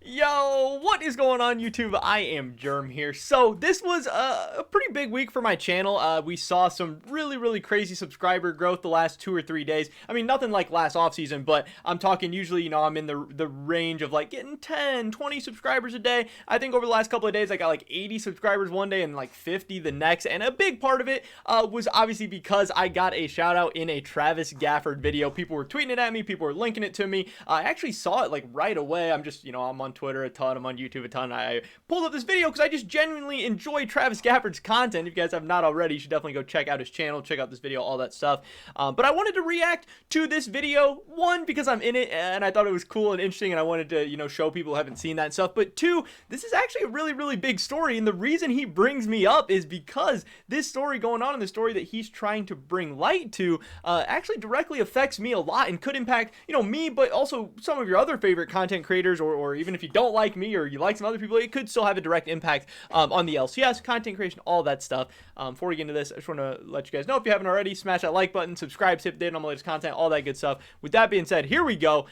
Yo, what is going on YouTube? I am Germ here. So this was a pretty big week for my channel. We saw some really crazy subscriber growth the last 2 or 3 days. I mean, nothing like last off season, but I'm talking usually, I'm in the range of like getting 10, 20 subscribers a day. I think over the last couple of days, I got like 80 subscribers one day and like 50 the next. And a big part of it was obviously because I got a shout out in a Travis Gafford video. People were tweeting it at me. People were linking it to me. I actually saw it like right away. I'm just, I'm on Twitter a ton, I'm on YouTube a ton. I pulled up this video because I just genuinely enjoy Travis Gafford's content. If you guys have not already, you should definitely go check out his channel, check out this video, all that stuff. But I wanted to react to this video, one, because I'm in it and I thought it was cool and interesting and I wanted to, show people who haven't seen that stuff. But two, this is actually a really big story, and the reason he brings me up is because this story going on in the story that he's trying to bring light to actually directly affects me a lot and could impact, me, but also some of your other favorite content creators, or even if you don't like me or you like some other people, it could still have a direct impact on the LCS, content creation, all that stuff. Before we get into this, I just want to let you guys know, if you haven't already, smash that like button, subscribe, tip date on my latest content, all that good stuff. With that being said, here we go.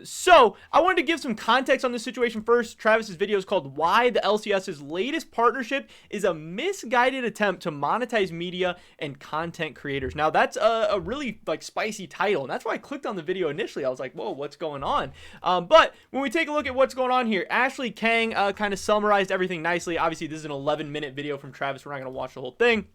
So I wanted to give some context on this situation first. Travis's video is called "Why the LCS's Latest Partnership is a Misguided Attempt to Monetize Media and Content Creators." Now that's a really spicy title, and that's why I clicked on the video initially. I was like, whoa, what's going on? But when we take a look at what's going on here, Ashley Kang kind of summarized everything nicely. Obviously, this is an 11-minute video from Travis. We're not going to watch the whole thing.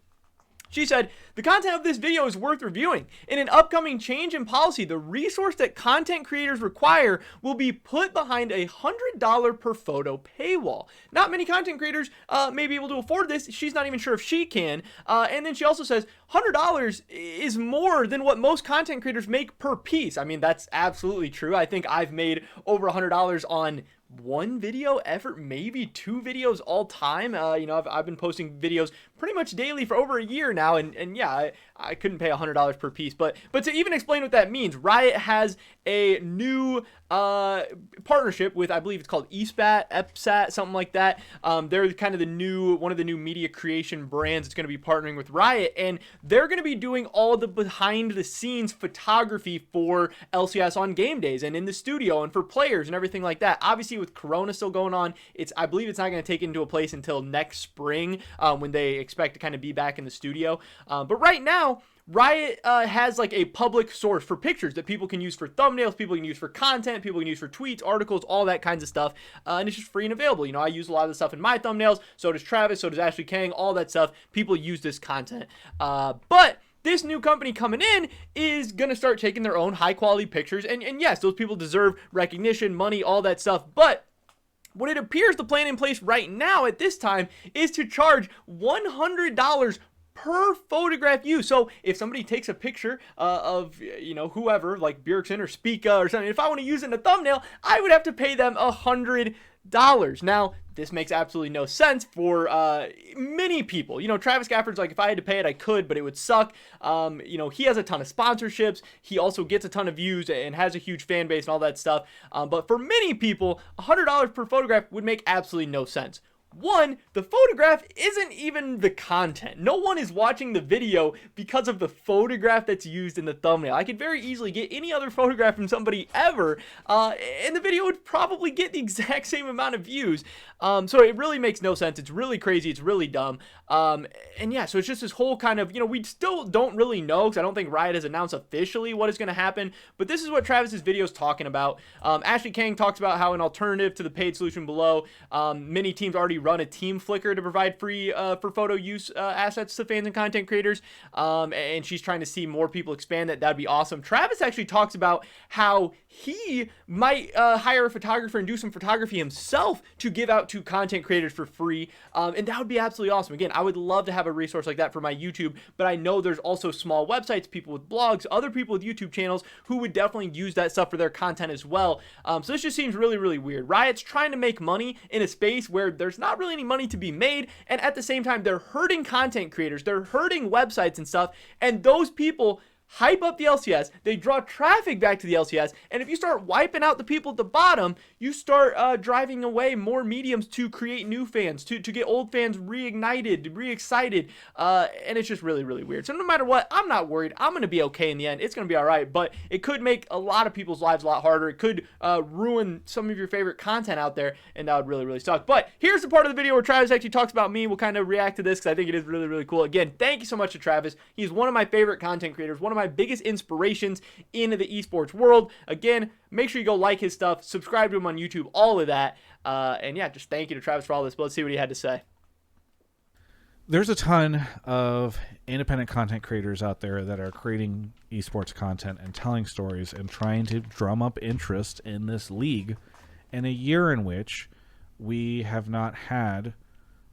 She said, "The content of this video is worth reviewing. In an upcoming change in policy, the resource that content creators require will be put behind a $100 per photo paywall. Not many content creators may be able to afford this. She's not even sure if she can." And then she also says, $100 is more than what most content creators make per piece. I mean, that's absolutely true. I think I've made over $100 on one video ever, maybe two videos all time. I've been posting videos pretty much daily for over a year now, and yeah, I couldn't pay $100 per piece. But to even explain what that means, Riot has a new partnership with, I believe it's called EPSAT, something like that. They're kind of one of the new media creation brands that's going to be partnering with Riot, and they're going to be doing all the behind the scenes photography for LCS on game days and in the studio and for players and everything like that. Obviously, with Corona still going on, I believe it's not going to take into a place until next spring, when they expect to kind of be back in the studio. But right now, Riot has like a public source for pictures that people can use for thumbnails, people can use for content, people can use for tweets, articles, all that kinds of stuff. And it's just free and available. I use a lot of the stuff in my thumbnails. So does Travis, so does Ashley Kang, all that stuff. People use this content. But this new company coming in is going to start taking their own high quality pictures. And yes, those people deserve recognition, money, all that stuff. But what it appears the plan in place right now at this time is to charge $100 per photograph used. So if somebody takes a picture of, whoever, like Bjergsen or Spica or something, if I want to use it in a thumbnail, I would have to pay them $100. Now, this makes absolutely no sense for many people. Travis Gafford's like, if I had to pay it, I could, but it would suck. He has a ton of sponsorships. He also gets a ton of views and has a huge fan base and all that stuff. But for many people, $100 per photograph would make absolutely no sense. One, the photograph isn't even the content. No one is watching the video because of the photograph that's used in the thumbnail. I could very easily get any other photograph from somebody ever, and the video would probably get the exact same amount of views. So it really makes no sense. It's really crazy. It's really dumb. And yeah, so it's just this whole kind of, we still don't really know, because I don't think Riot has announced officially what is going to happen, but this is what Travis's video is talking about. Ashley Kang talks about how an alternative to the paid solution below, many teams already run a team flicker to provide free for photo use assets to fans and content creators, and she's trying to see more people expand that. That'd be awesome. Travis actually talks about how he might hire a photographer and do some photography himself to give out to content creators for free, and that would be absolutely awesome. Again, I would love to have a resource like that for my YouTube, but I know there's also small websites, people with blogs, other people with YouTube channels who would definitely use that stuff for their content as well. So this just seems really weird. Riot's trying to make money in a space where there's not really any money to be made, and at the same time they're hurting content creators, they're hurting websites and stuff, and those people hype up the LCS, they draw traffic back to the LCS, and if you start wiping out the people at the bottom, you start driving away more mediums to create new fans, to get old fans reignited, re-excited, and it's just really, really weird. So no matter what, I'm not worried. I'm going to be okay in the end. It's going to be all right, but it could make a lot of people's lives a lot harder. It could ruin some of your favorite content out there, and that would really, really suck. But here's the part of the video where Travis actually talks about me. We'll kind of react to this because I think it is really, really cool. Again, thank you so much to Travis. He's one of my favorite content creators, one of my biggest inspirations in the esports world. Again, make sure you go like his stuff, subscribe to him on YouTube, all of that. And yeah, just thank you to Travis for all this. But let's see what he had to say. There's a ton of independent content creators out there that are creating esports content and telling stories and trying to drum up interest in this league in a year in which we have not had,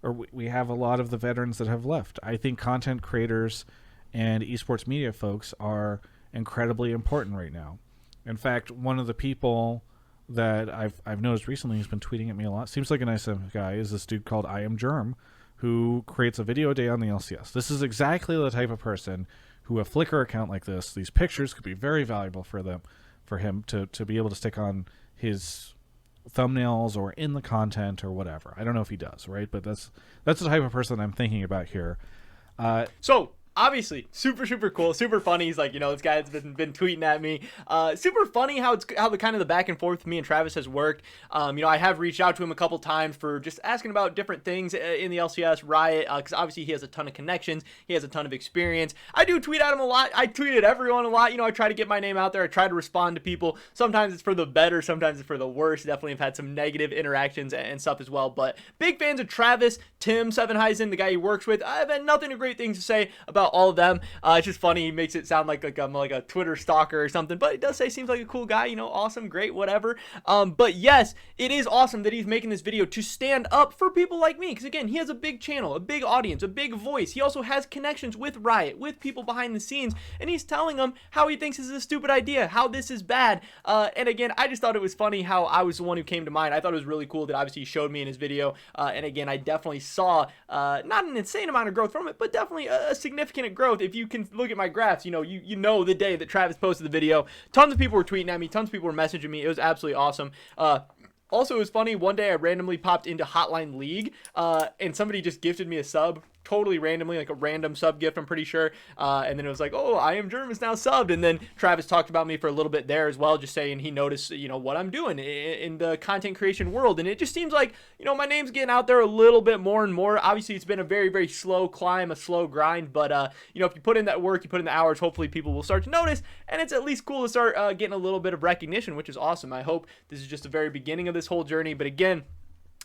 or we have a lot of the veterans that have left. I think content creators and esports media folks are incredibly important right now. In fact, one of the people that I've noticed recently who's been tweeting at me a lot, seems like a nice guy, is this dude called I Am Germ, who creates a video a day on the LCS. This is exactly the type of person who a Flickr account like this, these pictures could be very valuable for him to be able to stick on his thumbnails or in the content or whatever. I don't know if he does, right? But that's the type of person I'm thinking about here. So obviously super, super cool, super funny. He's like, you know, this guy's been tweeting at me. Super funny how the kind of the back and forth with me and Travis has worked. You know, I have reached out to him a couple times for just asking about different things in the LCS Riot, because obviously he has a ton of connections, he has a ton of experience. I do tweet at him a lot. I tweet at everyone a lot. You know, I try to get my name out there. I try to respond to people. Sometimes it's for the better, sometimes it's for the worse. Definitely have had some negative interactions and stuff as well. But big fans of Travis, Tim Sevenheisen, the guy he works with. I've had nothing but great things to say about all of them. It's just funny. He makes it sound like I'm like a Twitter stalker or something, but he does say seems like a cool guy, you know, awesome, great, whatever. But yes, it is awesome that he's making this video to stand up for people like me, because again, he has a big channel, a big audience, a big voice. He also has connections with Riot, with people behind the scenes, and he's telling them how he thinks this is a stupid idea, how this is bad. And again, I just thought it was funny how I was the one who came to mind. I thought it was really cool that obviously he showed me in his video, and again, I definitely saw not an insane amount of growth from it, but definitely a significant growth. If you can look at my graphs, you know the day that Travis posted the video, tons of people were tweeting at me, tons of people were messaging me. It was absolutely awesome. Also, it was funny, one day I randomly popped into Hotline League, and somebody just gifted me a sub, totally randomly, like a random sub gift, I'm pretty sure, and then it was like, oh, I Am Germ is now subbed, and then Travis talked about me for a little bit there as well, just saying he noticed, you know, what I'm doing in the content creation world, and it just seems like, you know, my name's getting out there a little bit more and more. Obviously, it's been a very, very slow climb, a slow grind, but, you know, if you put in that work, you put in the hours, hopefully people will start to notice, and it's at least cool to start getting a little bit of recognition, which is awesome. I hope this is just the very beginning of this whole journey, but again,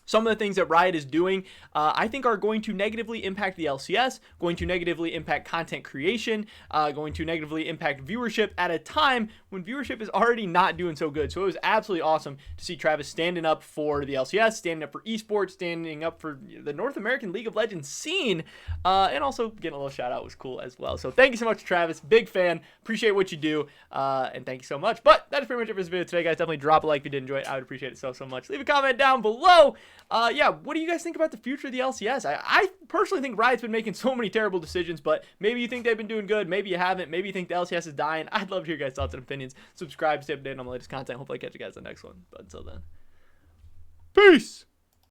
some of the things that Riot is doing, I think are going to negatively impact the LCS, going to negatively impact content creation, going to negatively impact viewership at a time when viewership is already not doing so good. So it was absolutely awesome to see Travis standing up for the LCS, standing up for esports, standing up for the North American League of Legends scene, and also getting a little shout out was cool as well. So thank you so much, Travis. Big fan. Appreciate what you do, and thank you so much. But that is pretty much it for this video today, guys. Definitely drop a like if you did enjoy it. I would appreciate it so much. Leave a comment down below. Yeah, what do you guys think about the future of the LCS? I personally think Riot's been making so many terrible decisions, but maybe you think they've been doing good, maybe you haven't, maybe you think the LCS is dying. I'd love to hear your guys' thoughts and opinions. Subscribe, stay updated on the latest content. Hopefully I catch you guys in the next one. But until then, peace!